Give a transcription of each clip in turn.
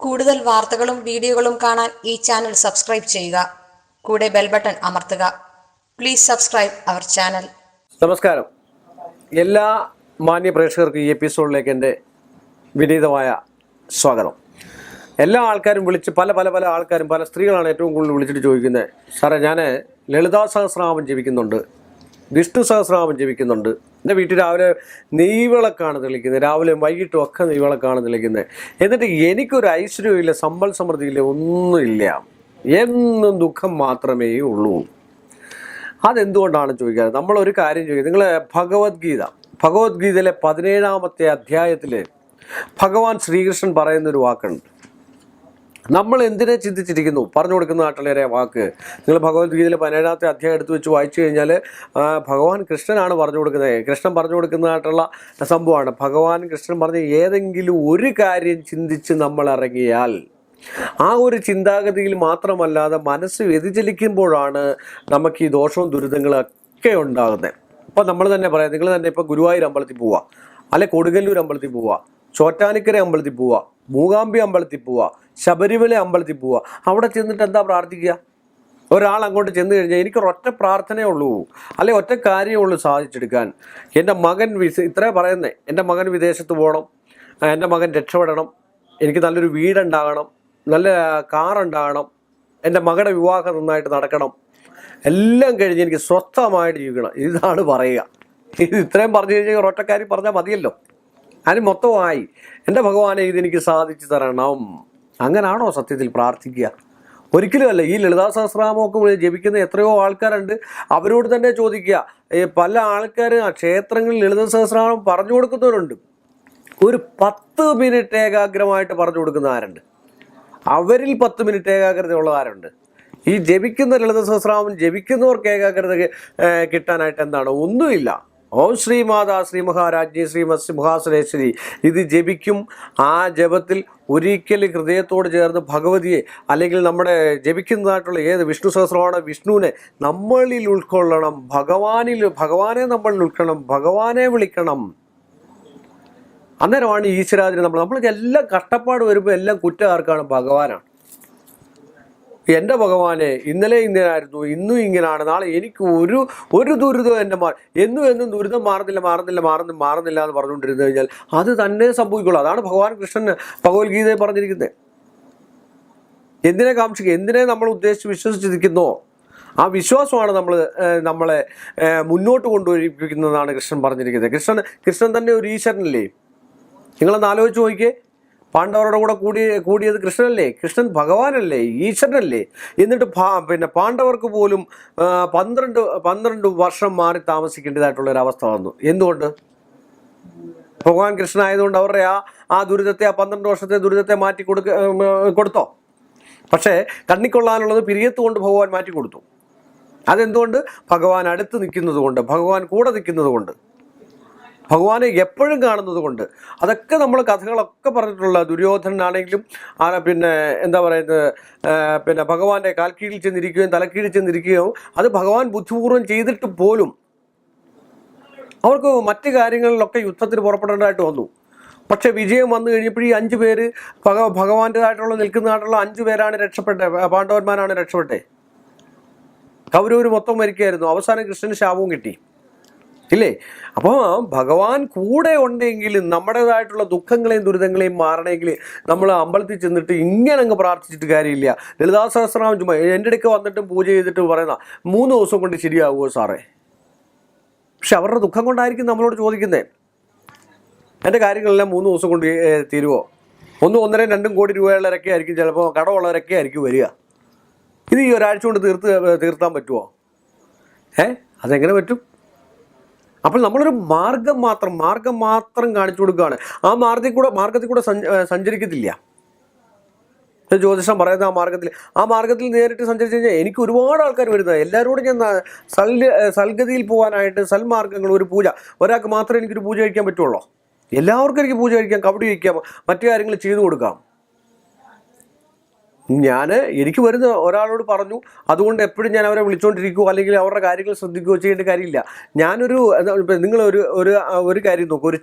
കൂടുതൽ വാർത്തകളും വീഡിയോകളും കാണാൻ ഈ ചാനൽ സബ്സ്ക്രൈബ് ചെയ്യുക. കൂടെ ബെൽ ബട്ടൺ അമർത്തുക. Please subscribe our channel. നമസ്കാരം. എല്ലാ മാന്യ പ്രേക്ഷകർക്കും ഈ എപ്പിസോഡിലേക്ക് എൻ്റെ വിനീതമായ സ്വാഗതം. എല്ലാ ആൾക്കാരും വിളിച്ച് പല ആൾക്കാരും, പല സ്ത്രീകളാണ് ഏറ്റവും കൂടുതൽ വിളിച്ചിട്ട് ചോദിക്കുന്നത്, സാറേ ഞാൻ ലളിതാ സഹസ്രനാമം ജപിക്കുന്നുണ്ട്, വിഷ്ണു സഹസ്രനാമം ജപിക്കുന്നുണ്ട്, എൻ്റെ വീട്ടിൽ രാവിലെ നെയ്വിളക്കാണ് തെളിക്കുന്നത്, രാവിലെയും വൈകിട്ടും ഒക്കെ നെയ്വിളക്കാണ് തെളിക്കുന്നത്, എന്നിട്ട് എനിക്കൊരു ഐശ്വര്യമില്ല, സമ്പൽ സമൃദ്ധിയില്ല, ഒന്നുമില്ല, എന്നും ദുഃഖം മാത്രമേ ഉള്ളൂ. അതെന്തുകൊണ്ടാണെന്ന് ചോദിക്കാറ്. നമ്മളൊരു കാര്യം ചോദിക്കുക. നിങ്ങൾ ഭഗവത്ഗീതയിലെ 17-ാമത്തെ അധ്യായത്തിൽ ഭഗവാൻ ശ്രീകൃഷ്ണൻ പറയുന്നൊരു വാക്കുണ്ട്. നമ്മൾ എന്തിനെ ചിന്തിച്ചിരിക്കുന്നു പറഞ്ഞു കൊടുക്കുന്നതായിട്ടുള്ള വാക്ക്. നിങ്ങൾ ഭഗവത്ഗീതയിലെ 17-ാമത്തെ അധ്യായം എടുത്ത് വെച്ച് വായിച്ചു കഴിഞ്ഞാൽ ഭഗവാൻ കൃഷ്ണനാണ് പറഞ്ഞു കൊടുക്കുന്നത്. കൃഷ്ണൻ പറഞ്ഞു കൊടുക്കുന്നതായിട്ടുള്ള സംഭവമാണ്. ഭഗവാൻ കൃഷ്ണൻ പറഞ്ഞ ഏതെങ്കിലും ഒരു കാര്യം ചിന്തിച്ച് നമ്മൾ ഇറങ്ങിയാൽ ആ ഒരു ചിന്താഗതിയിൽ മാത്രമല്ലാതെ മനസ്സ് വ്യതിചലിക്കുമ്പോഴാണ് നമുക്ക് ഈ ദോഷവും ദുരിതങ്ങളൊക്കെ ഉണ്ടാകുന്നത്. ഇപ്പം നമ്മൾ തന്നെ പറയാം, നിങ്ങൾ തന്നെ ഇപ്പോൾ ഗുരുവായൂർ അമ്പലത്തിൽ പോവുക, അല്ലെ കൊടുങ്ങല്ലൂർ അമ്പലത്തിൽ പോവുക, ചോറ്റാനിക്കര അമ്പലത്തിൽ പോവുക, മൂകാംബി അമ്പലത്തിൽ പോവുക, ശബരിമല അമ്പലത്തിൽ പോവുക. അവിടെ ചെന്നിട്ട് എന്താ പ്രാർത്ഥിക്കുക? ഒരാൾ അങ്ങോട്ട് ചെന്ന് കഴിഞ്ഞാൽ എനിക്കൊരൊറ്റ പ്രാർത്ഥനയേ ഉള്ളൂ, അല്ലെ ഒറ്റ കാര്യമേ ഉള്ളൂ സാധിച്ചെടുക്കാൻ. എൻ്റെ മകൻ ഇത്രേ പറയുന്നേ, എൻ്റെ മകൻ വിദേശത്ത് പോകണം, എൻ്റെ മകൻ രക്ഷപ്പെടണം, എനിക്ക് നല്ലൊരു വീടുണ്ടാകണം, നല്ല കാറുണ്ടാകണം, എൻ്റെ മകളുടെ വിവാഹം നന്നായിട്ട് നടക്കണം, എല്ലാം കഴിഞ്ഞ് എനിക്ക് സ്വസ്ഥമായിട്ട് ജീവിക്കണം. ഇതാണ് പറയുക. ഇത് ഇത്രയും പറഞ്ഞു കഴിഞ്ഞാൽ ഒരൊറ്റക്കാരി പറഞ്ഞാൽ മതിയല്ലോ. അതിന് മൊത്തമായി എൻ്റെ ഭഗവാനെ ഇതെനിക്ക് സാധിച്ചു തരണം. അങ്ങനാണോ സത്യത്തിൽ പ്രാർത്ഥിക്കുക? ഒരിക്കലും അല്ല. ഈ ലളിതാ സഹസ്രനാമമൊക്കെ ജപിക്കുന്ന എത്രയോ ആൾക്കാരുണ്ട്. അവരോട് തന്നെ ചോദിക്കുക. പല ആൾക്കാരും ആ ക്ഷേത്രങ്ങളിൽ ലളിതാ സഹസ്രനാമം പറഞ്ഞു കൊടുക്കുന്നവരുണ്ട്. ഒരു 10 മിനിറ്റ് ഏകാഗ്രമായിട്ട് പറഞ്ഞു കൊടുക്കുന്ന ആരുണ്ട്? അവരിൽ 10 മിനിറ്റ് ഏകാഗ്രത ഉള്ള ആരുണ്ട്? ഈ ജപിക്കുന്ന ലളിത സഹസ്രനാമം ജപിക്കുന്നവർക്ക് ഏകാഗ്രത കിട്ടാനായിട്ട് എന്താണ്? ഒന്നുമില്ല. ഓം ശ്രീ മാതാ ശ്രീ മഹാരാജ്ഞി ശ്രീ സിംഹാസനേശ്വരി ഇത് ജപിക്കും. ആ ജപത്തിൽ ഒരിക്കലും ഹൃദയത്തോട് ചേർന്ന് ഭഗവതിയെ, അല്ലെങ്കിൽ നമ്മുടെ ജപിക്കുന്നതായിട്ടുള്ള ഏത് വിഷ്ണു സഹസ്രമാണ്, വിഷ്ണുവിനെ നമ്മളിൽ ഉൾക്കൊള്ളണം. ഭഗവാനെ നമ്മളിൽ ഉൾക്കൊള്ളണം, ഭഗവാനെ വിളിക്കണം. അന്നേരമാണ് ഈശ്വരാധീനം. നമ്മൾക്ക് എല്ലാം കഷ്ടപ്പാട് വരുമ്പോൾ എല്ലാം കുറ്റം ആർക്കാണ്? ഭഗവാനാണ്. എൻ്റെ ഭഗവാനെ ഇന്നലെ ഇങ്ങനായിരുന്നു, ഇന്നും ഇങ്ങനെയാണ്, നാളെ എനിക്ക് ഒരു ദുരിതം എൻ്റെ എന്നും ദുരിതം മാറുന്നില്ല എന്ന് പറഞ്ഞുകൊണ്ടിരുന്നു കഴിഞ്ഞാൽ അത് തന്നെ സംഭവിക്കുള്ളൂ. അതാണ് ഭഗവാൻ കൃഷ്ണൻ ഭഗവത്ഗീതയെ പറഞ്ഞിരിക്കുന്നത്. എന്തിനെ കാക്ഷിക്കുക, എന്തിനെ നമ്മൾ ഉദ്ദേശിച്ച് വിശ്വസിച്ചിരിക്കുന്നോ ആ വിശ്വാസമാണ് നമ്മളെ മുന്നോട്ട് കൊണ്ടുവരിപ്പിക്കുന്നതാണ് കൃഷ്ണൻ പറഞ്ഞിരിക്കുന്നത്. കൃഷ്ണൻ തന്നെ ഒരു ഈശ്വരനല്ലേ? നിങ്ങളൊന്ന് ആലോചിച്ച് നോക്കിയേ. പാണ്ഡവരുടെ കൂടെ കൂടിയത് കൃഷ്ണനല്ലേ? കൃഷ്ണൻ ഭഗവാനല്ലേ? ഈശ്വരനല്ലേ? എന്നിട്ട് പാണ്ഡവർക്ക് പോലും 12 വർഷം മാറി താമസിക്കേണ്ടതായിട്ടുള്ളൊരവസ്ഥ വന്നു. എന്തുകൊണ്ട്? ഭഗവാൻ കൃഷ്ണനായതുകൊണ്ട് അവരുടെ ആ ദുരിതത്തെ, ആ 12 വർഷത്തെ ദുരിതത്തെ മാറ്റി കൊടുത്തോ? പക്ഷേ കണ്ണിക്കൊള്ളാനുള്ളത് പിരിയത്ത് കൊണ്ട് ഭഗവാൻ മാറ്റി കൊടുത്തു. അതെന്തുകൊണ്ട്? ഭഗവാൻ അടുത്ത് നിൽക്കുന്നത് കൊണ്ട്, ഭഗവാൻ കൂടെ നിൽക്കുന്നത് കൊണ്ട്, ഭഗവാനെ എപ്പോഴും കാണുന്നത് കൊണ്ട്. അതൊക്കെ നമ്മൾ കഥകളൊക്കെ പറഞ്ഞിട്ടുള്ള ദുര്യോധനാണെങ്കിലും എന്താ പറയുന്നത്, ഭഗവാന്റെ കാൽക്കീഴിൽ ചെന്നിരിക്കുകയും തലക്കീഴിൽ ചെന്നിരിക്കുകയും അത് ഭഗവാൻ ബുദ്ധിപൂർവ്വം ചെയ്തിട്ട് പോലും അവർക്ക് മറ്റു കാര്യങ്ങളിലൊക്കെ യുദ്ധത്തിന് പുറപ്പെടേണ്ടതായിട്ട് വന്നു. പക്ഷെ വിജയം വന്നു കഴിഞ്ഞപ്പോൾ ഈ 5 പേര് ഭഗവാന്റേതായിട്ടുള്ള നിൽക്കുന്നതായിട്ടുള്ള 5 പേരാണ് രക്ഷപ്പെട്ടെ, പാണ്ഡവന്മാരാണ് രക്ഷപ്പെട്ടെ. കൗരവർ മൊത്തം മരിക്കുകയായിരുന്നു. അവസാനം കൃഷ്ണന് ശാപവും കിട്ടി, ഇല്ലേ? അപ്പോൾ ഭഗവാൻ കൂടെ ഉണ്ടെങ്കിലും നമ്മുടേതായിട്ടുള്ള ദുഃഖങ്ങളെയും ദുരിതങ്ങളെയും മാറണമെങ്കിൽ നമ്മൾ അമ്പലത്തിൽ ചെന്നിട്ട് ഇങ്ങനെ അങ്ങ് പ്രാർത്ഥിച്ചിട്ട് കാര്യമില്ല. ലളിതാ സഹസ്രനാമം ചുമ്മാ എൻ്റെ അടുക്ക് വന്നിട്ടും പൂജ ചെയ്തിട്ട് പറയുന്ന 3 ദിവസം കൊണ്ട് ശരിയാവുമോ സാറേ? പക്ഷെ അവരുടെ ദുഃഖം കൊണ്ടായിരിക്കും നമ്മളോട് ചോദിക്കുന്നത്. എൻ്റെ കാര്യങ്ങളെല്ലാം 3 ദിവസം കൊണ്ട് തീരുമോ? 1, 1.5, 2 കോടി രൂപയുള്ളവരൊക്കെ ആയിരിക്കും, ചിലപ്പോൾ കടമുള്ളവരൊക്കെ ആയിരിക്കും വരിക. ഇത് ഈ ഒരാഴ്ച കൊണ്ട് തീർത്താൻ പറ്റുമോ? അതെങ്ങനെ പറ്റും? അപ്പോൾ നമ്മളൊരു മാർഗം മാത്രം കാണിച്ചു കൊടുക്കുകയാണ്. ആ മാർഗത്തിൽ കൂടെ സഞ്ചരിക്കത്തില്ല. ജ്യോതിഷം പറയുന്ന ആ മാർഗത്തിൽ നേരിട്ട് സഞ്ചരിച്ച് കഴിഞ്ഞാൽ എനിക്ക് ഒരുപാട് ആൾക്കാർ വരുന്നത്. എല്ലാവരോടും ഞാൻ സൽഗതിയിൽ പോകാനായിട്ട് സൽമാർഗങ്ങൾ, ഒരു പൂജ, ഒരാൾക്ക് മാത്രമേ എനിക്കൊരു പൂജ കഴിക്കാൻ പറ്റുള്ളൂ. എല്ലാവർക്കും എനിക്ക് പൂജ കഴിക്കാം, കബഡി കഴിക്കാം, മറ്റു കാര്യങ്ങൾ ചെയ്തു കൊടുക്കാം. എനിക്ക് വരുന്ന ഒരാളോട് പറഞ്ഞു, അതുകൊണ്ട് എപ്പോഴും ഞാൻ അവരെ വിളിച്ചുകൊണ്ടിരിക്കുകയോ അല്ലെങ്കിൽ അവരുടെ കാര്യങ്ങൾ ശ്രദ്ധിക്കുകയോ ചെയ്യേണ്ട കാര്യമില്ല. നിങ്ങളൊരു കാര്യം നോക്കും. ഒരു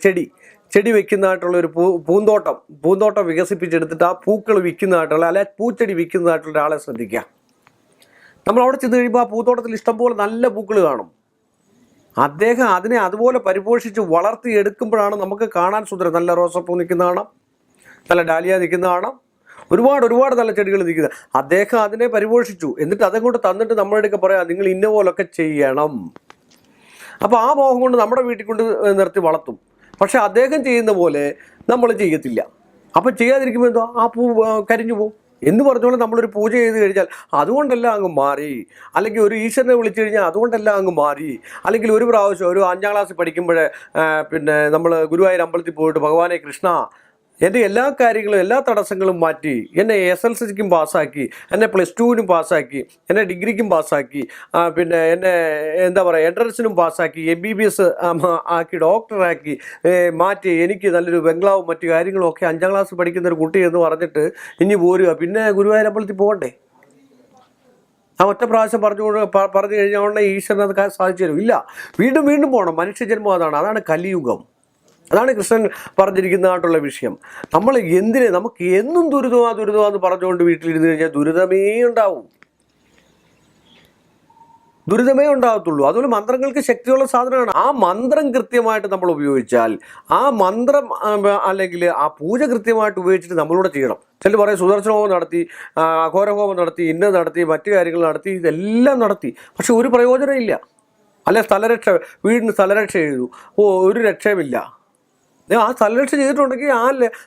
ചെടി വെക്കുന്നതായിട്ടുള്ള ഒരു പൂന്തോട്ടം വികസിപ്പിച്ചെടുത്തിട്ട് ആ പൂക്കൾ വിൽക്കുന്നതായിട്ടുള്ള അല്ലെ പൂച്ചെടി വിൽക്കുന്നതായിട്ടുള്ള ഒരാളെ ശ്രദ്ധിക്കുക. നമ്മൾ അവിടെ ചെന്ന് കഴിയുമ്പോൾ ആ പൂന്തോട്ടത്തിൽ ഇഷ്ടംപോലെ നല്ല പൂക്കൾ കാണും. അദ്ദേഹം അതിനെ അതുപോലെ പരിപോഷിച്ച് വളർത്തിയെടുക്കുമ്പോഴാണ് നമുക്ക് കാണാൻ സുന്ദരം. നല്ല റോസപ്പൂ നിൽക്കുന്ന കാണാം, നല്ല ഡാലിയ നിൽക്കുന്ന കാണാം, ഒരുപാട് നല്ല ചെടികൾ നിൽക്കുന്നത്. അദ്ദേഹം അതിനെ പരിപോഷിച്ചു, എന്നിട്ട് അതങ്ങോട്ട് തന്നിട്ട് നമ്മുടെ അടുക്ക പറയാം നിങ്ങൾ ഇന്ന പോലൊക്കെ ചെയ്യണം. അപ്പോൾ ആ മോഹം കൊണ്ട് നമ്മുടെ വീട്ടിൽ കൊണ്ട് നിർത്തി വളർത്തും. പക്ഷെ അദ്ദേഹം ചെയ്യുന്ന പോലെ നമ്മൾ ചെയ്യത്തില്ല. അപ്പം ചെയ്യാതിരിക്കുമ്പോൾ എന്തോ ആ പൂ കരിഞ്ഞു പോകും എന്ന് പറഞ്ഞുകൊണ്ട് നമ്മളൊരു പൂജ ചെയ്ത് കഴിഞ്ഞാൽ അതുകൊണ്ടെല്ലാം അങ്ങ് മാറി, അല്ലെങ്കിൽ ഒരു ഈശ്വരനെ വിളിച്ചു കഴിഞ്ഞാൽ അതുകൊണ്ടെല്ലാം അങ്ങ് മാറി, അല്ലെങ്കിൽ ഒരു പ്രാവശ്യം ഒരു 5ാം ക്ലാസ്സിൽ പഠിക്കുമ്പോൾ പിന്നെ നമ്മൾ ഗുരുവായൂർ അമ്പലത്തിൽ പോയിട്ട് ഭഗവാനെ കൃഷ്ണ എൻ്റെ എല്ലാ കാര്യങ്ങളും എല്ലാ തടസ്സങ്ങളും മാറ്റി എന്നെ SLCക്കും പാസ്സാക്കി, എന്നെ +2നും പാസ്സാക്കി, എന്നെ ഡിഗ്രിക്കും പാസ്സാക്കി, പിന്നെ എന്നെ എന്താ പറയുക എൻട്രൻസിനും പാസ്സാക്കി, MBBS ആക്കി, ഡോക്ടറാക്കി മാറ്റി, എനിക്ക് നല്ലൊരു ബംഗ്ലാവും മറ്റു കാര്യങ്ങളും ഒക്കെ 5ാം ക്ലാസ് പഠിക്കുന്ന ഒരു കുട്ടി എന്ന് പറഞ്ഞിട്ട് ഇനി പോരുക. പിന്നെ ഗുരുവായൂർ അമ്പലത്തിൽ പോകണ്ടേ? ആ ഒറ്റ പ്രാവശ്യം പറഞ്ഞു കഴിഞ്ഞാൽ ഉടനെ ഈശ്വരൻ അത് സാധിച്ചു തരും? ഇല്ല, വീണ്ടും പോകണം. മനുഷ്യജന്മം അതാണ് കലിയുഗം. അതാണ് കൃഷ്ണൻ പറഞ്ഞിരിക്കുന്നതായിട്ടുള്ള വിഷയം. നമ്മൾ നമുക്ക് എന്നും ദുരിതമാന്ന് പറഞ്ഞുകൊണ്ട് വീട്ടിലിരുന്ന് കഴിഞ്ഞാൽ ദുരിതമേ ഉണ്ടാകത്തുള്ളൂ. അതുപോലെ മന്ത്രങ്ങൾക്ക് ശക്തിയുള്ള സാധനമാണ്. ആ മന്ത്രം കൃത്യമായിട്ട് നമ്മൾ ഉപയോഗിച്ചാൽ, ആ മന്ത്രം അല്ലെങ്കിൽ ആ പൂജ കൃത്യമായിട്ട് ഉപയോഗിച്ചിട്ട് നമ്മളൂടെ ചെയ്യണം. ചിലർ പറയും സുദർശന ഹോമം നടത്തി, അഘോരഹോമം നടത്തി, നടത്തി, മറ്റു കാര്യങ്ങൾ നടത്തി, ഇതെല്ലാം നടത്തി, പക്ഷെ ഒരു പ്രയോജനമില്ല. അല്ലെ വീടിന് സ്ഥലരക്ഷ ചെയ്തു, ഒരു രക്ഷയുമില്ല. ആ സ്ഥലരക്ഷ ചെയ്തിട്ടുണ്ടെങ്കിൽ ആ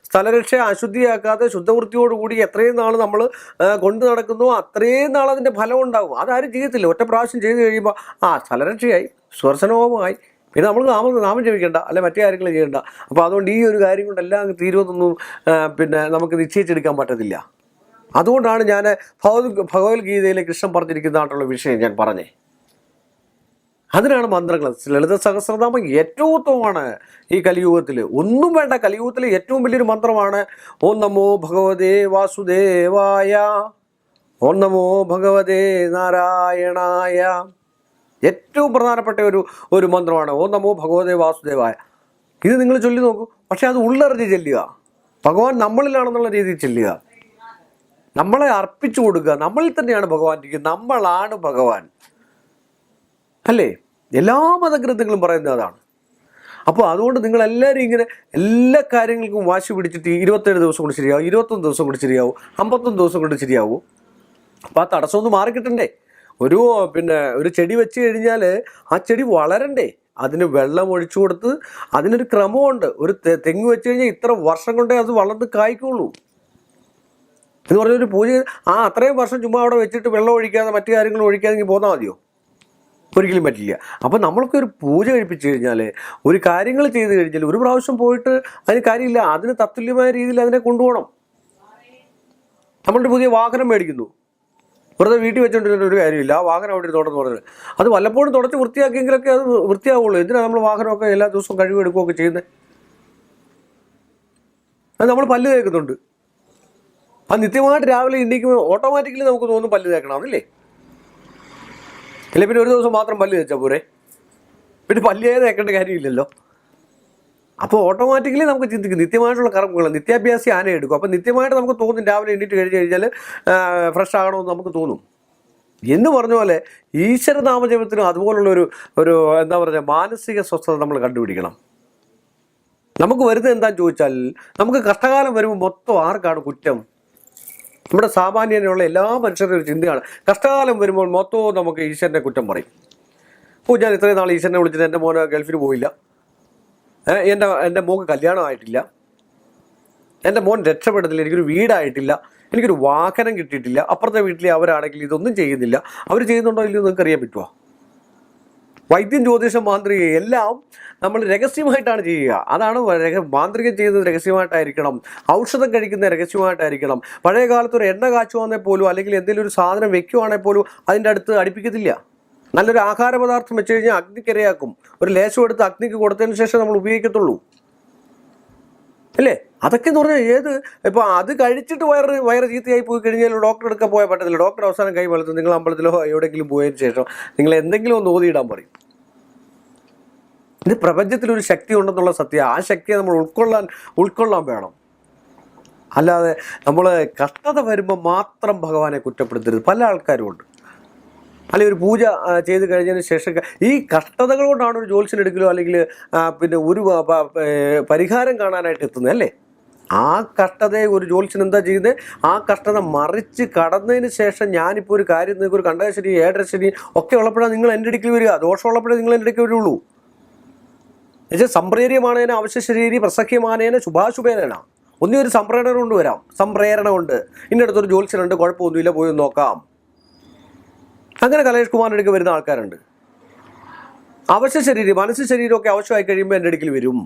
സ്ഥലരക്ഷ അശുദ്ധിയാക്കാതെ ശുദ്ധവൃത്തിയോടുകൂടി എത്രയും നാൾ നമ്മൾ കൊണ്ടു നടക്കുന്നു അത്രയും നാൾ അതിൻ്റെ ഫലം ഉണ്ടാകും. അതാരും ചെയ്യത്തില്ല. ഒറ്റ പ്രാവശ്യം ചെയ്ത് കഴിയുമ്പോൾ സ്ഥലരക്ഷയായി, സുദർശനഹോമമായി, പിന്നെ നമ്മൾ നാമം ജപിക്കേണ്ട, അല്ലെ മറ്റു കാര്യങ്ങൾ ചെയ്യേണ്ട. അപ്പോൾ അതുകൊണ്ട് ഈ ഒരു കാര്യം കൊണ്ടെല്ലാം അങ്ങ് തീരുവെന്നൊന്നും പിന്നെ നമുക്ക് നിശ്ചയിച്ചെടുക്കാൻ പറ്റത്തില്ല. അതുകൊണ്ടാണ് ഞാൻ ഭഗവത്ഗീതയിലെ കൃഷ്ണൻ പറഞ്ഞിരിക്കുന്നതായിട്ടുള്ള വിഷയം ഞാൻ പറഞ്ഞേ. അതിനാണ് മന്ത്രങ്ങൾ. ലളിത സഹസ്രനാമം ഏറ്റവും ഉത്തമമാണ് ഈ കലിയുഗത്തിൽ. ഒന്നും വേണ്ട, കലിയുഗത്തിൽ ഏറ്റവും വലിയൊരു മന്ത്രമാണ് ഓം നമോ ഭഗവതേ വാസുദേവായ, ഓം നമോ ഭഗവതേ നാരായണായ. ഏറ്റവും പ്രധാനപ്പെട്ട ഒരു മന്ത്രമാണ് ഓം നമോ ഭഗവതേ വാസുദേവായ. ഇത് നിങ്ങൾ ചൊല്ലി നോക്കൂ. പക്ഷെ അത് ഉള്ളറിഞ്ഞ് ചെല്ലുക, ഭഗവാൻ നമ്മളിലാണെന്നുള്ള രീതിയിൽ ചെല്ലുക, നമ്മളെ അർപ്പിച്ചു കൊടുക്കുക. നമ്മളിൽ തന്നെയാണ് ഭഗവാൻ ഇരിക്കുന്നത്, നമ്മളാണ് ഭഗവാൻ, അല്ലേ? എല്ലാ മതഗ്രന്ഥങ്ങളും പറയുന്നത് അതാണ്. അപ്പോൾ അതുകൊണ്ട് നിങ്ങളെല്ലാവരും ഇങ്ങനെ എല്ലാ കാര്യങ്ങൾക്കും വാശി പിടിച്ചിട്ട് 27 ദിവസം കൊണ്ട് ശരിയാവും, 21 ദിവസം കൊണ്ട് ശരിയാവും, 51 ദിവസം കൊണ്ട് ശരിയാവും. അപ്പോൾ ആ തടസ്സമൊന്നും മാറിക്കിട്ടണ്ടേ? ഒരു ചെടി വെച്ച് കഴിഞ്ഞാൽ ആ ചെടി വളരണ്ടേ? അതിന് വെള്ളം ഒഴിച്ചു കൊടുത്ത് അതിനൊരു ക്രമമുണ്ട്. ഒരു തെങ്ങ് വെച്ച് കഴിഞ്ഞാൽ ഇത്ര വർഷം കൊണ്ടേ അത് വളർന്ന് കായ്ക്കുള്ളൂ എന്ന് പറഞ്ഞൊരു പൂജ. അത്രയും വർഷം ചുമ്മാ അവിടെ വെച്ചിട്ട് വെള്ളം ഒഴിക്കാതെ മറ്റു കാര്യങ്ങൾ ഒഴിക്കാതെ പോന്നാൽ മതിയോ? ഒരിക്കലും പറ്റില്ല. അപ്പോൾ നമ്മൾക്കൊരു പൂജ കഴിപ്പിച്ച് കഴിഞ്ഞാൽ, ഒരു കാര്യങ്ങൾ ചെയ്ത് കഴിഞ്ഞാൽ, ഒരു പ്രാവശ്യം പോയിട്ട് അതിന് കാര്യമില്ല, അതിന് തത്തുല്യമായ രീതിയിൽ അതിനെ കൊണ്ടുപോകണം. നമ്മളുടെ പുതിയ വാഹനം മേടിക്കുന്നു, വെറുതെ വീട്ടിൽ വെച്ചുകൊണ്ടിരുന്ന ഒരു കാര്യമില്ല. ആ വാഹനം അവിടെ ഇരുന്നോട്ടെന്ന് പറഞ്ഞത് അത് വല്ലപ്പോഴും തുടച്ച് വൃത്തിയാക്കിയെങ്കിലൊക്കെ അത് വൃത്തിയാവുള്ളൂ. എന്തിനാണ് നമ്മൾ വാഹനമൊക്കെ എല്ലാ ദിവസവും കഴിവെടുക്കുകയൊക്കെ ചെയ്യുന്നത്? അത് നമ്മൾ പല്ല് തേക്കുന്നുണ്ട്, അത് നിത്യമായിട്ട് രാവിലെ എണീക്കുമ്പോൾ ഓട്ടോമാറ്റിക്കലി നമുക്ക് തോന്നും പല്ല് തേക്കണമെന്നില്ലേ? അല്ലെ പിന്നെ ഒരു ദിവസം മാത്രം പല്ല് തേച്ചാൽ പോരെ? പിന്നെ പല്ല് തേക്കേണ്ട കാര്യമില്ലല്ലോ. അപ്പോൾ ഓട്ടോമാറ്റിക്കലി നമുക്ക് ചിന്തിക്കും നിത്യമായിട്ടുള്ള കർമ്മങ്ങൾ. നിത്യാഭ്യാസി ആന എടുക്കും. അപ്പോൾ നിത്യമായിട്ട് നമുക്ക് തോന്നും രാവിലെ എണീറ്റ് കഴിഞ്ഞ് കഴിഞ്ഞാൽ ഫ്രഷ് ആകണമെന്ന് നമുക്ക് തോന്നും. എന്ന് പറഞ്ഞ പോലെ ഈശ്വരനാമജപത്തിനും അതുപോലുള്ള ഒരു എന്താ പറയുക മാനസിക സ്വസ്ഥത നമ്മൾ കണ്ടുപിടിക്കണം. നമുക്ക് വരുന്നത് എന്താണെന്ന് ചോദിച്ചാൽ, നമുക്ക് കഷ്ടകാലം വരുമ്പോൾ മൊത്തം ആർക്കാണ് കുറ്റം? നമ്മുടെ സാമാന്യനുള്ള എല്ലാ മനുഷ്യരുടെ ഒരു ചിന്തയാണ്, കഷ്ടകാലം വരുമ്പോൾ മൊത്തവും നമുക്ക് ഈശ്വരനെ കുറ്റം പറയും. ഞാൻ ഇത്രയും നാൾ ഈശ്വരനെ വിളിച്ചിട്ട് എൻ്റെ മോനെ ഗൾഫിൽ പോയില്ല, എൻ്റെ മോക്ക് കല്യാണം ആയിട്ടില്ല, എൻ്റെ മോൻ രക്ഷപ്പെടുന്നില്ല, എനിക്കൊരു വീടായിട്ടില്ല, എനിക്കൊരു വാഹനം കിട്ടിയിട്ടില്ല, അപ്പുറത്തെ വീട്ടിലെ അവരാണെങ്കിൽ ഇതൊന്നും ചെയ്യുന്നില്ല. അവർ ചെയ്യുന്നുണ്ടോ ഇല്ലയോ നിങ്ങൾക്ക് അറിയാൻ പറ്റുമോ? വൈദ്യം, ജ്യോതിഷം, മാന്ത്രികം എല്ലാം നമ്മൾ രഹസ്യമായിട്ടാണ് ചെയ്യുക. അതാണ് മാന്ത്രികം ചെയ്യുന്നത് രഹസ്യമായിട്ടായിരിക്കണം, ഔഷധം കഴിക്കുന്നത് രഹസ്യമായിട്ടായിരിക്കണം. പഴയ കാലത്ത് ഒരു എണ്ണ കാച്ചുവാണെങ്കിൽ പോലും, അല്ലെങ്കിൽ എന്തെങ്കിലും ഒരു സാധനം വെക്കുവാണെങ്കിൽ പോലും അതിൻ്റെ അടുത്ത് അടുപ്പിക്കത്തില്ല. നല്ലൊരു ആഹാര പദാർത്ഥം വെച്ച് കഴിഞ്ഞാൽ അഗ്നിക്കിരയാക്കും. ഒരു ലേശം എടുത്ത് അഗ്നിക്ക് കൊടുത്തതിന് ശേഷം നമ്മൾ ഉപയോഗിക്കത്തുള്ളൂ, അല്ലേ? അതൊക്കെ എന്ന് പറഞ്ഞാൽ ഇപ്പോൾ അത് കഴിച്ചിട്ട് വയറ് ചീത്തയായി പോയി കഴിഞ്ഞാൽ ഡോക്ടറെ എടുക്കാൻ പോയാൽ പറ്റത്തില്ല. ഡോക്ടർ അവസാനം കൈ വളർത്തും. നിങ്ങൾ അമ്പലത്തിലോ എവിടെയെങ്കിലും പോയതിന് ശേഷം നിങ്ങൾ എന്തെങ്കിലും ഒന്ന് ഓതിയിടാൻ പറയും. ഇത് പ്രപഞ്ചത്തിലൊരു ശക്തി ഉണ്ടെന്നുള്ള സത്യം. ആ ശക്തിയെ നമ്മൾ ഉൾക്കൊള്ളാൻ വേണം. അല്ലാതെ നമ്മൾ കഷ്ടത വരുമ്പോൾ മാത്രം ഭഗവാനെ കുറ്റപ്പെടുത്തരുത്. പല ആൾക്കാരും ഉണ്ട്. അല്ലെങ്കിൽ ഒരു പൂജ ചെയ്ത് കഴിഞ്ഞതിന് ശേഷം ഈ കഷ്ടതകൾ കൊണ്ടാണ് ഒരു ജ്യോത്സ്യനെടുക്കലോ അല്ലെങ്കിൽ പിന്നെ ഒരു പരിഹാരം കാണാനായിട്ട് എത്തുന്നത് അല്ലേ. ആ കഷ്ടതയെ ഒരു ജ്യോത്സ്യൻ എന്താ ചെയ്യുന്നത്? ആ കഷ്ടത മറിച്ച് കടന്നതിന് ശേഷം ഞാനിപ്പോൾ ഒരു കാര്യം, നിങ്ങൾക്ക് ഒരു കണ്ടകശനി, ഏഴരശനി ഒക്കെ ഉള്ളപ്പോഴാണ് നിങ്ങൾ എൻ്റെ അടുക്കൽ വരിക. ദോഷമുള്ളപ്പോഴേ നിങ്ങൾ എൻ്റെ അടുക്കൽ വരുള്ളൂ. എന്നുവെച്ചാൽ സംപ്രേര്യമാണേന അവശ്യ ശരീരി പ്രസഖ്യമാനേന ശുഭാശുഭേന. ഒന്നേ ഒരു സംപ്രേരണ കൊണ്ട് വരാം. സംപ്രേരണ കൊണ്ട് ഇന്നടുത്തൊരു ജ്യോത്സ്യനുണ്ട്, കുഴപ്പമൊന്നുമില്ല, പോയി നോക്കാം. അങ്ങനെ കലേഷ് കുമാറിൻ്റെ അടുക്കൽ വരുന്ന ആൾക്കാരുണ്ട്. അവശ്യ ശരീരം, മനസ്സ് ശരീരമൊക്കെ ആവശ്യമായി കഴിയുമ്പോൾ എൻ്റെ അടുക്കൽ വരും.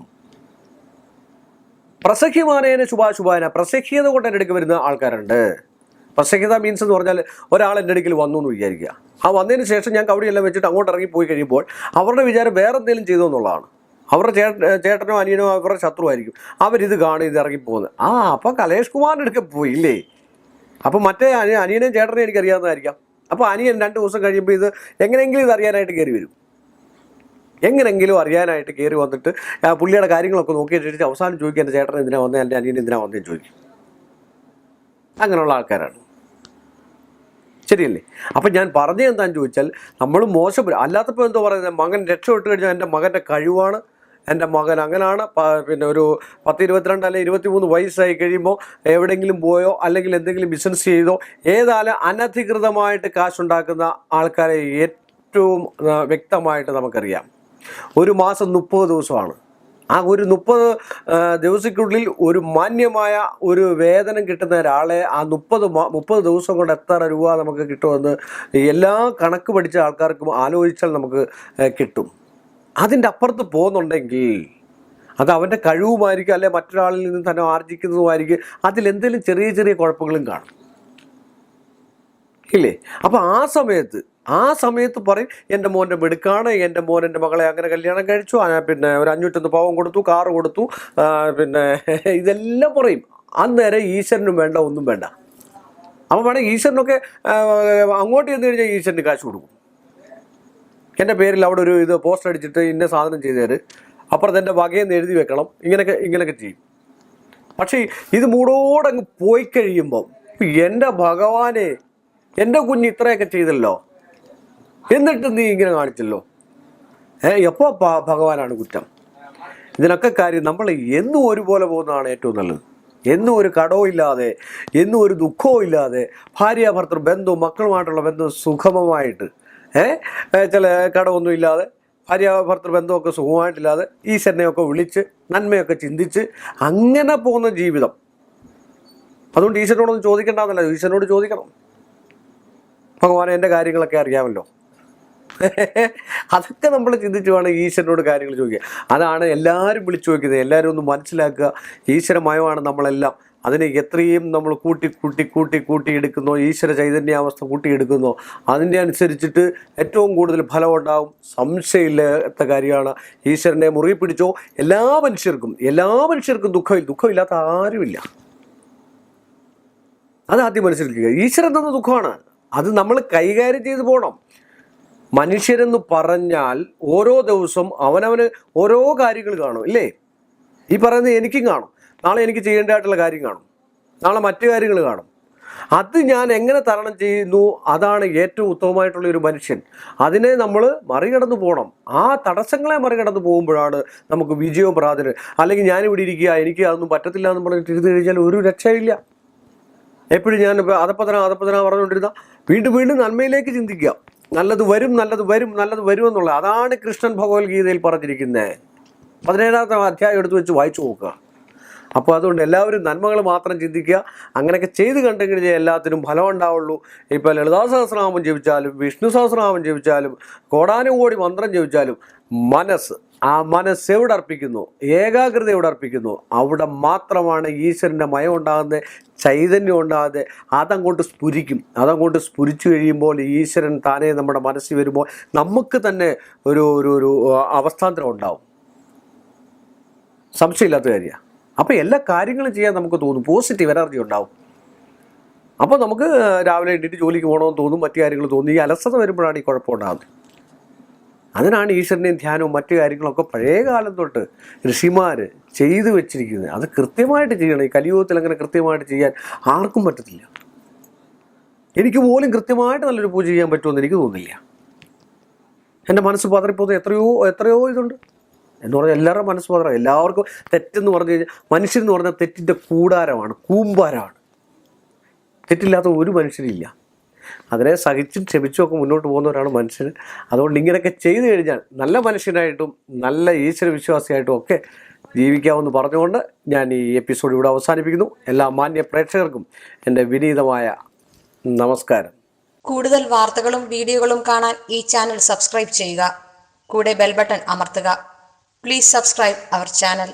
പ്രസഖ്യമാനേന ശുഭാശുഭാന, പ്രസഖ്യത കൊണ്ട് എൻ്റെ അടുക്കൽ വരുന്ന ആൾക്കാരുണ്ട്. പ്രസഖ്യത മീൻസ് എന്ന് പറഞ്ഞാൽ ഒരാൾ എൻ്റെ അടുക്കൽ വന്നു എന്ന് വിചാരിക്കുക. ആ വന്നതിന് ശേഷം ഞാൻ കവടിയെല്ലാം വെച്ചിട്ട് അങ്ങോട്ട് ഇറങ്ങി പോയി കഴിയുമ്പോൾ അവരുടെ വിചാരം വേറെ എന്തെങ്കിലും ചെയ്തു എന്നുള്ളതാണ്. അവരുടെ ചേട്ടനോ അനിയനോ അവരുടെ ശത്രുവായിരിക്കും. അവരിത് കാണും, ഇത് ഇറങ്ങിപ്പോകുന്നത്. അപ്പോൾ കലേഷ് കുമാറിൻ്റെ അടുക്കൽ പോയില്ലേ. അപ്പോൾ മറ്റേ അനിയനെയും ചേട്ടനെയും എനിക്കറിയാവുന്നതായിരിക്കാം. അപ്പോൾ അനിയൻ 2 ദിവസം കഴിയുമ്പോൾ ഇത് എങ്ങനെയെങ്കിലും ഇത് അറിയാനായിട്ട് കയറി വരും. എങ്ങനെയെങ്കിലും അറിയാനായിട്ട് കയറി വന്നിട്ട് പുള്ളിയുടെ കാര്യങ്ങളൊക്കെ നോക്കിയിട്ട് അവസാനം ചോദിക്കുക, എൻ്റെ ചേട്ടൻ എന്തിനാ വന്നത്, എൻ്റെ അനിയൻ എന്തിനാ വന്നതെന്ന് ചോദിക്കും. അങ്ങനെയുള്ള ആൾക്കാരാണ്. ശരിയല്ലേ? അപ്പം ഞാൻ പറഞ്ഞത് എന്താണെന്ന് ചോദിച്ചാൽ, നമ്മൾ മോശം അല്ലാത്തപ്പോൾ എന്തോ പറയുന്നത്, മകൻ രക്ഷപ്പെട്ട് കഴിഞ്ഞാൽ എൻ്റെ മകൻ്റെ കഴിവാണ്, എൻ്റെ മകൻ അങ്ങനെയാണ്. പിന്നെ ഒരു 10, 22 അല്ലെങ്കിൽ 23 വയസ്സായി കഴിയുമ്പോൾ എവിടെയെങ്കിലും പോയോ അല്ലെങ്കിൽ എന്തെങ്കിലും ബിസിനസ് ചെയ്തോ ഏതായാലും അനധികൃതമായിട്ട് കാശുണ്ടാക്കുന്ന ആൾക്കാരെ ഏറ്റവും വ്യക്തമായിട്ട് നമുക്കറിയാം. ഒരു മാസം 30 ദിവസമാണ്. ആ ഒരു 30 ദിവസത്തിനുള്ളിൽ ഒരു മാന്യമായ ഒരു വേതനം കിട്ടുന്ന ഒരാളെ ആ 30 ദിവസം കൊണ്ട് എത്ര രൂപ നമുക്ക് കിട്ടുമെന്ന് എല്ലാ കണക്ക് പഠിച്ച ആൾക്കാർക്കും ആലോചിച്ചാൽ നമുക്ക് കിട്ടും. അതിൻ്റെ അപ്പുറത്ത് പോകുന്നുണ്ടെങ്കിൽ അത് അവൻ്റെ കഴിവുമായിരിക്കും, അല്ലെങ്കിൽ മറ്റൊരാളിൽ നിന്ന് തന്നെ ആർജിക്കുന്നതുമായിരിക്കും. അതിലെന്തെങ്കിലും ചെറിയ ചെറിയ കുഴപ്പങ്ങളും കാണും ഇല്ലേ. അപ്പോൾ ആ സമയത്ത് പറയും, എൻ്റെ മോൻ്റെ മിടുക്കാണ്, എൻ്റെ മോൻ എൻ്റെ മകളെ അങ്ങനെ കല്യാണം കഴിച്ചു, പിന്നെ ഒരു 501 പവൻ കൊടുത്തു, കാറ് കൊടുത്തു, പിന്നെ ഇതെല്ലാം പറയും. അന്നേരം ഈശ്വരനും വേണ്ട, ഒന്നും വേണ്ട. അപ്പോൾ വേണമെങ്കിൽ ഈശ്വരനൊക്കെ അങ്ങോട്ട് ചെന്ന് കഴിഞ്ഞാൽ ഈശ്വരന് കാശ് കൊടുക്കും. എൻ്റെ പേരിൽ അവിടെ ഒരു ഇത് പോസ്റ്റർ അടിച്ചിട്ട് ഇന്ന സാധനം ചെയ്തേര്, അപ്പുറത്ത് എൻ്റെ വകയെന്ന് എഴുതി വെക്കണം, ഇങ്ങനെയൊക്കെ ചെയ്യും. പക്ഷേ ഇത് മൂടോടങ്ങ് പോയി കഴിയുമ്പം എൻ്റെ ഭഗവാനെ, എൻ്റെ കുഞ്ഞ് ഇത്രയൊക്കെ ചെയ്തല്ലോ, എന്നിട്ട് നീ ഇങ്ങനെ കാണിച്ചല്ലോ, എപ്പോൾ ഭഗവാനാണ് കുറ്റം? ഇതിനൊക്കെ കാര്യം നമ്മൾ എന്നും ഒരുപോലെ പോകുന്നതാണ് ഏറ്റവും നല്ലത്. എന്നും ഒരു കടവും ഇല്ലാതെ, എന്നും ഒരു ദുഃഖവും ഇല്ലാതെ, ഭാര്യ ഭർത്തൃ ബന്ധവും മക്കളുമായിട്ടുള്ള ബന്ധം സുഗമമായിട്ട്, ചില കടമൊന്നും ഇല്ലാതെ, ഭാര്യ ഭർത്തൃ ബന്ധമൊക്കെ സുഖമായിട്ടില്ലാതെ, ഈശ്വരനെയൊക്കെ വിളിച്ച് നന്മയൊക്കെ ചിന്തിച്ച് അങ്ങനെ പോകുന്ന ജീവിതം. അതുകൊണ്ട് ഈശ്വരനോടൊന്നും ചോദിക്കേണ്ടതല്ല, ഈശ്വരനോട് ചോദിക്കണം, ഭഗവാനെ എൻ്റെ കാര്യങ്ങളൊക്കെ അറിയാമല്ലോ. അതൊക്കെ നമ്മൾ ചിന്തിച്ച് വേണം ഈശ്വരനോട് കാര്യങ്ങൾ ചോദിക്കുക. അതാണ് എല്ലാവരും വിളിച്ചു ചോദിക്കുന്നത്. എല്ലാവരും ഒന്ന് മനസ്സിലാക്കുക, ഈശ്വരമയമാണ് നമ്മളെല്ലാം. അതിനെ എത്രയും നമ്മൾ കൂട്ടി എടുക്കുന്നോ, ഈശ്വര ചൈതന്യാവസ്ഥ കൂട്ടിയെടുക്കുന്നോ, അതിൻ്റെ അനുസരിച്ചിട്ട് ഏറ്റവും കൂടുതൽ ഫലം ഉണ്ടാവും. സംശയമില്ലാത്ത കാര്യമാണ്. ഈശ്വരനെ മുറുകെ പിടിച്ചോ. എല്ലാ മനുഷ്യർക്കും ദുഃഖമില്ലാത്ത ആരുമില്ല. അതാദ്യം മനസ്സിലാക്കുക. ഈശ്വരൻ തന്ന ദുഃഖമാണ്, അത് നമ്മൾ കൈകാര്യം ചെയ്ത് പോകണം. മനുഷ്യരെന്ന് പറഞ്ഞാൽ ഓരോ ദിവസം അവനവന് ഓരോ കാര്യങ്ങൾ കാണും ഇല്ലേ. ഈ പറയുന്നത് എനിക്കും കാണും. നാളെ എനിക്ക് ചെയ്യേണ്ടതായിട്ടുള്ള കാര്യം കാണും, നാളെ മറ്റു കാര്യങ്ങൾ കാണും. അത് ഞാൻ എങ്ങനെ തരണം ചെയ്യുന്നു, അതാണ് ഏറ്റവും ഉത്തമമായിട്ടുള്ള ഒരു മനുഷ്യൻ. അതിനെ നമ്മൾ മറികടന്ന് പോകണം. ആ തടസ്സങ്ങളെ മറികടന്ന് പോകുമ്പോഴാണ് നമുക്ക് വിജയവും പ്രാധാന്യം. അല്ലെങ്കിൽ ഞാനിവിടെ ഇരിക്കുക, എനിക്ക് അതൊന്നും പറ്റത്തില്ല എന്ന് പറഞ്ഞിട്ട് ഇരുന്ന് കഴിഞ്ഞാൽ ഒരു രക്ഷയില്ല. എപ്പോഴും ഞാൻ അതപ്പതന പറഞ്ഞുകൊണ്ടിരുന്ന വീണ്ടും നന്മയിലേക്ക് ചിന്തിക്കുക. നല്ലത് വരും എന്നുള്ള അതാണ് കൃഷ്ണൻ ഭഗവത്ഗീതയിൽ പറഞ്ഞിരിക്കുന്നത്. 17ാമത്തെ അധ്യായം എടുത്ത് വെച്ച് വായിച്ചു നോക്കുക. അപ്പോൾ അതുകൊണ്ട് എല്ലാവരും നന്മകൾ മാത്രം ചിന്തിക്കുക. അങ്ങനെയൊക്കെ ചെയ്ത് കണ്ടെങ്കിൽ എല്ലാത്തിനും ഫലം ഉണ്ടാവുള്ളൂ. ഇപ്പോൾ ലളിതാ സഹസ്രനാമം ജപിച്ചാലും വിഷ്ണു സഹസ്രനാമം ജപിച്ചാലും കോടാനുകോടി മന്ത്രം ജപിച്ചാലും ആ മനസ്സ് എവിടെ അർപ്പിക്കുന്നു, ഏകാഗ്രത എവിടെ അർപ്പിക്കുന്നു, അവിടെ മാത്രമാണ് ഈശ്വരൻ്റെ മയം ഉണ്ടാകുന്നത്, ചൈതന്യം ഉണ്ടാകാതെ അതങ്ങോട്ട് സ്ഫുരിച്ചു കഴിയുമ്പോൾ ഈശ്വരൻ താനേ നമ്മുടെ മനസ്സിൽ വരുമ്പോൾ നമുക്ക് തന്നെ ഒരു അവസ്ഥാന്തരം ഉണ്ടാവും. സംശയമില്ലാത്ത കാര്യമാണ്. അപ്പോൾ എല്ലാ കാര്യങ്ങളും ചെയ്യാൻ നമുക്ക് തോന്നും, പോസിറ്റീവ് എനർജി ഉണ്ടാവും. അപ്പോൾ നമുക്ക് രാവിലെ എണീറ്റ് ജോലിക്ക് പോകണമെന്ന് തോന്നും, മറ്റു കാര്യങ്ങൾ തോന്നും. ഈ അലസത വരുമ്പോഴാണ് ഈ കുഴപ്പമുണ്ടാകുന്നത്. അതിനാണ് ഈശ്വരനെയും ധ്യാനവും മറ്റു കാര്യങ്ങളൊക്കെ പഴയ കാലം തൊട്ട് ഋഷിമാർ ചെയ്തു വെച്ചിരിക്കുന്നത്. അത് കൃത്യമായിട്ട് ചെയ്യണം. ഈ കലിയുഗത്തിൽ അങ്ങനെ കൃത്യമായിട്ട് ചെയ്യാൻ ആർക്കും പറ്റത്തില്ല. എനിക്ക് പോലും കൃത്യമായിട്ട് നല്ലൊരു പൂജ ചെയ്യാൻ പറ്റുമെന്ന് എനിക്ക് തോന്നുന്നില്ല. എൻ്റെ മനസ്സ് പതറിപ്പോകുന്ന എത്രയോ ഇതുണ്ട് എന്ന് പറഞ്ഞാൽ എല്ലാവരുടെ മനസ്സ് പതറാം. എല്ലാവർക്കും തെറ്റെന്ന് പറഞ്ഞു കഴിഞ്ഞാൽ മനുഷ്യരെന്ന് പറഞ്ഞാൽ തെറ്റിൻ്റെ കൂടാരമാണ്, കൂമ്പാരമാണ്. തെറ്റില്ലാത്ത ഒരു മനുഷ്യരില്ല. അതിനെ സഹിച്ചും ക്ഷമിച്ചും ഒക്കെ മുന്നോട്ട് പോകുന്നവരാണ് മനുഷ്യർ. അതുകൊണ്ട് ഇങ്ങനെയൊക്കെ ചെയ്തു കഴിഞ്ഞാൽ നല്ല മനുഷ്യനായിട്ടും നല്ല ഈശ്വര വിശ്വാസിയായിട്ടും ഒക്കെ ജീവിക്കാമെന്ന് പറഞ്ഞുകൊണ്ട് ഞാൻ ഈ എപ്പിസോഡ് ഇവിടെ അവസാനിപ്പിക്കുന്നു. എല്ലാ മാന്യ പ്രേക്ഷകർക്കും എൻ്റെ വിനീതമായ നമസ്കാരം. കൂടുതൽ വാർത്തകളും വീഡിയോകളും കാണാൻ ഈ ചാനൽ സബ്സ്ക്രൈബ് ചെയ്യുക. കൂടെ ബെൽ ബട്ടൺ അമർത്തുക. Please subscribe our channel.